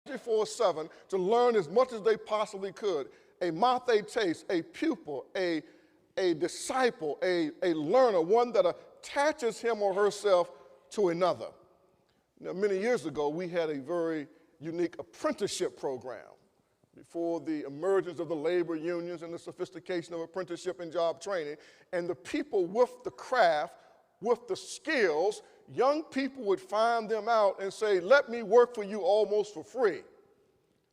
24/7 to learn as much as they possibly could. A mathetes, a pupil, a disciple, a learner, one that attaches him or herself to another. Now, many years ago, we had a very unique apprenticeship program. Before the emergence of the labor unions and the sophistication of apprenticeship and job training, and the people with the craft, with the skills, young people would find them out and say, let me work for you almost for free.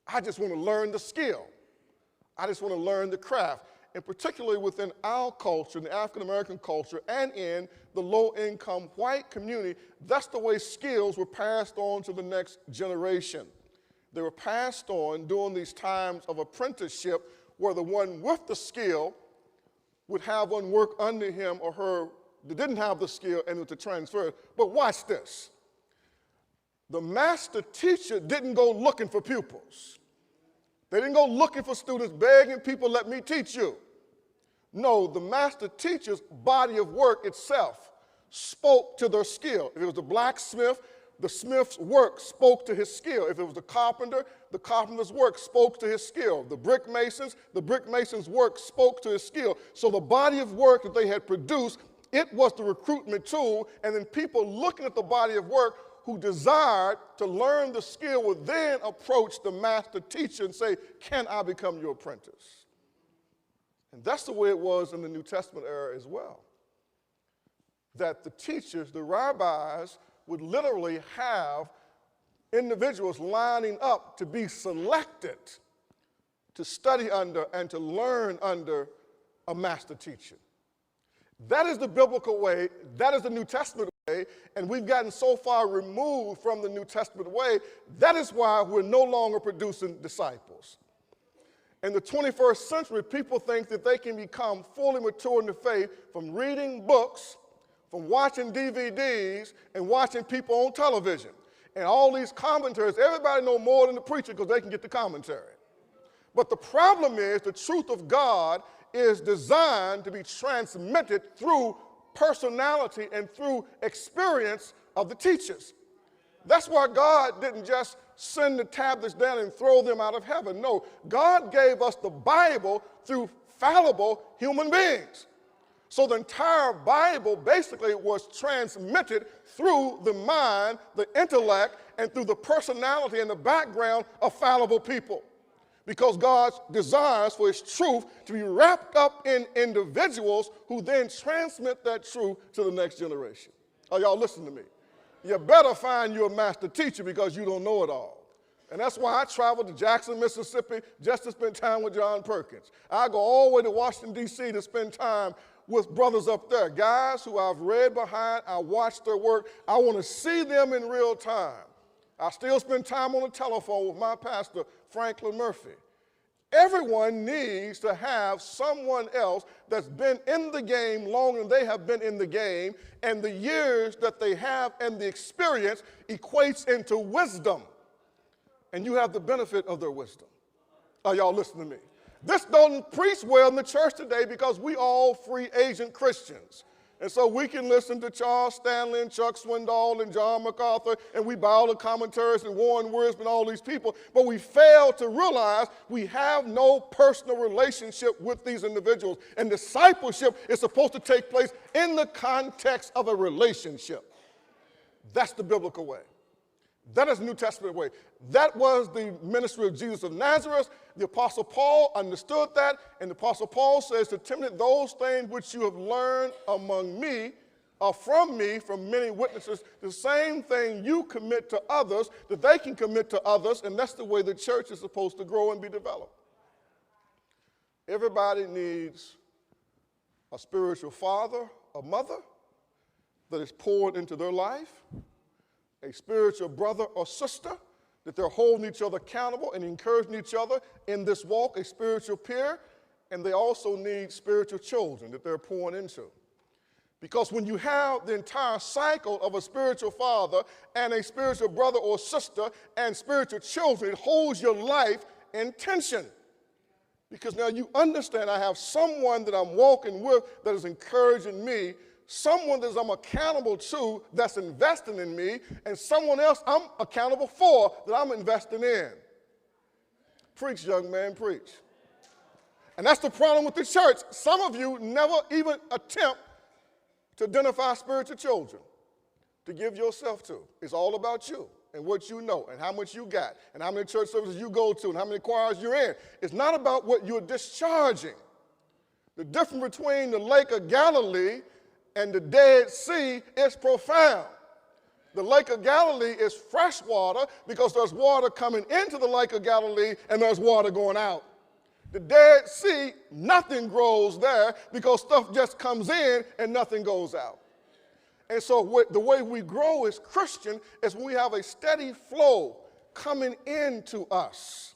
I just want to learn the skill. I just want to learn the craft. And particularly within our culture, the African-American culture, and in the low-income white community, that's the way skills were passed on to the next generation. They were passed on during these times of apprenticeship where the one with the skill would have one work under him or her that didn't have the skill and to transfer it. But watch this. The master teacher didn't go looking for pupils. They didn't go looking for students, begging people, let me teach you. No, the master teacher's body of work itself spoke to their skill. If it was the blacksmith, the smith's work spoke to his skill. If it was the carpenter's work spoke to his skill. The brick mason's work spoke to his skill. So the body of work that they had produced, it was the recruitment tool, and then people looking at the body of work who desired to learn the skill would then approach the master teacher and say, can I become your apprentice? And that's the way it was in the New Testament era as well. That the teachers, the rabbis, would literally have individuals lining up to be selected to study under and to learn under a master teacher. That is the biblical way, that is the New Testament way, and we've gotten so far removed from the New Testament way, that is why we're no longer producing disciples. In the 21st century, people think that they can become fully mature in the faith from reading books, from watching DVDs, and watching people on television. And all these commentaries, everybody knows more than the preacher because they can get the commentary. But the problem is the truth of God is designed to be transmitted through personality and through experience of the teachers. That's why God didn't just send the tablets down and throw them out of heaven. No, God gave us the Bible through fallible human beings. So the entire Bible basically was transmitted through the mind, the intellect, and through the personality and the background of fallible people. Because God desires for his truth to be wrapped up in individuals who then transmit that truth to the next generation. Are y'all listening to me? You better find you a master teacher because you don't know it all. And that's why I traveled to Jackson, Mississippi just to spend time with John Perkins. I go all the way to Washington, D.C. to spend time with brothers up there, guys who I've read behind, I watched their work. I want to see them in real time. I still spend time on the telephone with my pastor, Franklin Murphy. Everyone needs to have someone else that's been in the game longer than they have been in the game, and the years that they have and the experience equates into wisdom. And you have the benefit of their wisdom. Are y'all listening to me? This doesn't preach well in the church today because we all free agent Christians. And so we can listen to Charles Stanley and Chuck Swindoll and John MacArthur, and we buy all the commentaries and Warren Wiersbe and all these people, but we fail to realize we have no personal relationship with these individuals. And discipleship is supposed to take place in the context of a relationship. That's the biblical way. That is the New Testament way. That was the ministry of Jesus of Nazareth. The Apostle Paul understood that, and the Apostle Paul says to Timothy, those things which you have learned among me are from me, from many witnesses. The same thing you commit to others, that they can commit to others, and that's the way the church is supposed to grow and be developed. Everybody needs a spiritual father, a mother that is poured into their life, a spiritual brother or sister, that they're holding each other accountable and encouraging each other in this walk, a spiritual peer, and they also need spiritual children that they're pouring into. Because when you have the entire cycle of a spiritual father and a spiritual brother or sister and spiritual children, it holds your life in tension. Because now you understand I have someone that I'm walking with that is encouraging me, someone that I'm accountable to that's investing in me, and someone else I'm accountable for that I'm investing in. Preach, young man, preach. And that's the problem with the church. Some of you never even attempt to identify spiritual children to give yourself to. It's all about you and what you know and how much you got and how many church services you go to and how many choirs you're in. It's not about what you're discharging. The difference between the Lake of Galilee and the Dead Sea is profound. The Lake of Galilee is fresh water because there's water coming into the Lake of Galilee and there's water going out. The Dead Sea, nothing grows there because stuff just comes in and nothing goes out. And so the way we grow as Christian is when we have a steady flow coming into us.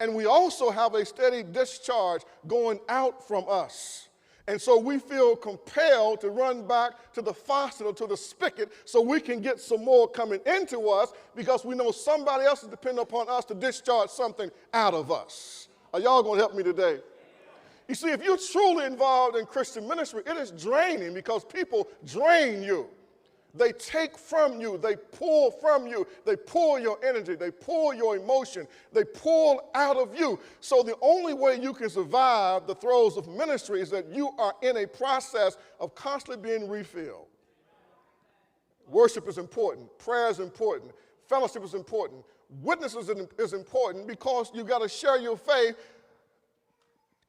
And we also have a steady discharge going out from us. And so we feel compelled to run back to the faucet or to the spigot so we can get some more coming into us because we know somebody else is dependent upon us to discharge something out of us. Are y'all going to help me today? You see, if you're truly involved in Christian ministry, it is draining because people drain you. They take from you, they pull from you, they pull your energy, they pull your emotion, they pull out of you. So the only way you can survive the throes of ministry is that you are in a process of constantly being refilled. Worship is important, prayer is important, fellowship is important, witnesses is important because you got to share your faith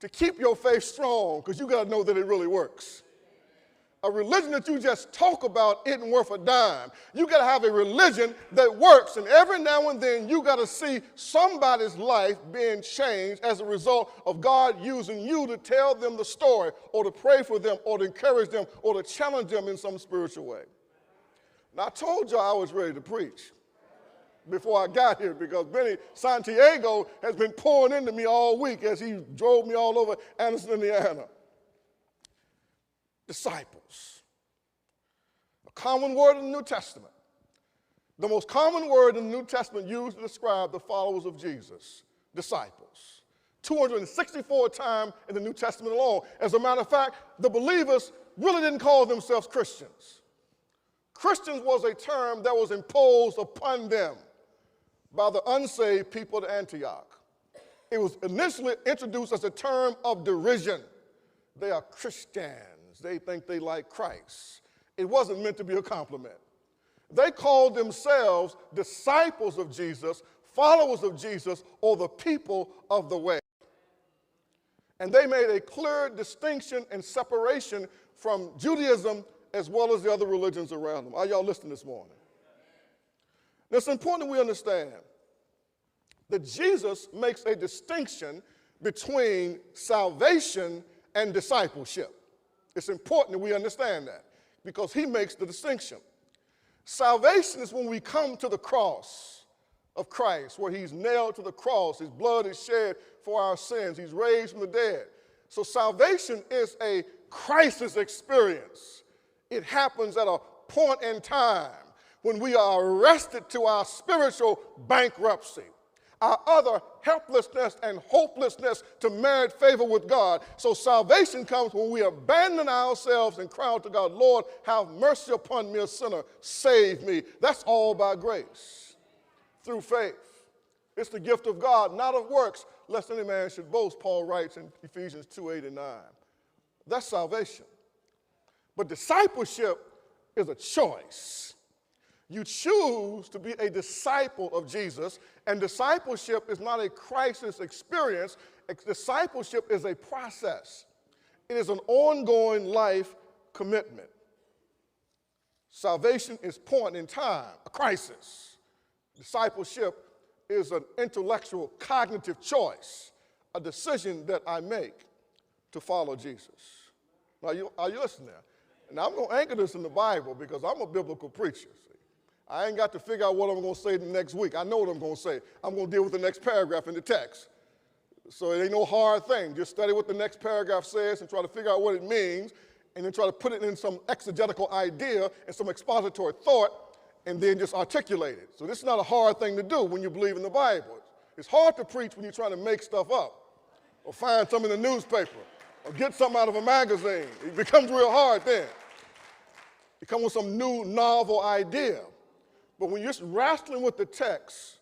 to keep your faith strong because you got to know that it really works. A religion that you just talk about isn't worth a dime. You got to have a religion that works, and every now and then you got to see somebody's life being changed as a result of God using you to tell them the story or to pray for them or to encourage them or to challenge them in some spiritual way. Now, I told you I was ready to preach before I got here because Benny Santiago has been pouring into me all week as he drove me all over Anderson, Indiana. Disciples. A common word in the New Testament. The most common word in the New Testament used to describe the followers of Jesus. Disciples. 264 times in the New Testament alone. As a matter of fact, the believers really didn't call themselves Christians. Christians was a term that was imposed upon them by the unsaved people of Antioch. It was initially introduced as a term of derision. They are Christians. They think they like Christ. It wasn't meant to be a compliment. They called themselves disciples of Jesus, followers of Jesus, or the people of the way. And they made a clear distinction and separation from Judaism as well as the other religions around them. Are y'all listening this morning? Now, it's important we understand that Jesus makes a distinction between salvation and discipleship. It's important that we understand that because he makes the distinction. Salvation is when we come to the cross of Christ, where he's nailed to the cross, his blood is shed for our sins, he's raised from the dead. So salvation is a crisis experience. It happens at a point in time when we are arrested to our spiritual bankruptcy, our utter helplessness and hopelessness to merit favor with God. So salvation comes when we abandon ourselves and cry out to God, Lord, have mercy upon me, a sinner. Save me. That's all by grace, through faith. It's the gift of God, not of works, lest any man should boast, Paul writes in Ephesians 2:8 and 9. That's salvation. But discipleship is a choice. You choose to be a disciple of Jesus, and discipleship is not a crisis experience. Discipleship is a process. It is an ongoing life commitment. Salvation is point in time, a crisis. Discipleship is an intellectual, cognitive choice, a decision that I make to follow Jesus. Now, are you listening now? And I'm going to anchor this in the Bible because I'm a biblical preacher. I ain't got to figure out what I'm going to say the next week. I know what I'm going to say. I'm going to deal with the next paragraph in the text. So it ain't no hard thing. Just study what the next paragraph says and try to figure out what it means, and then try to put it in some exegetical idea and some expository thought, and then just articulate it. So this is not a hard thing to do when you believe in the Bible. It's hard to preach when you're trying to make stuff up or find something in the newspaper or get something out of a magazine. It becomes real hard then. You come with some new novel idea. But when you're wrestling with the text,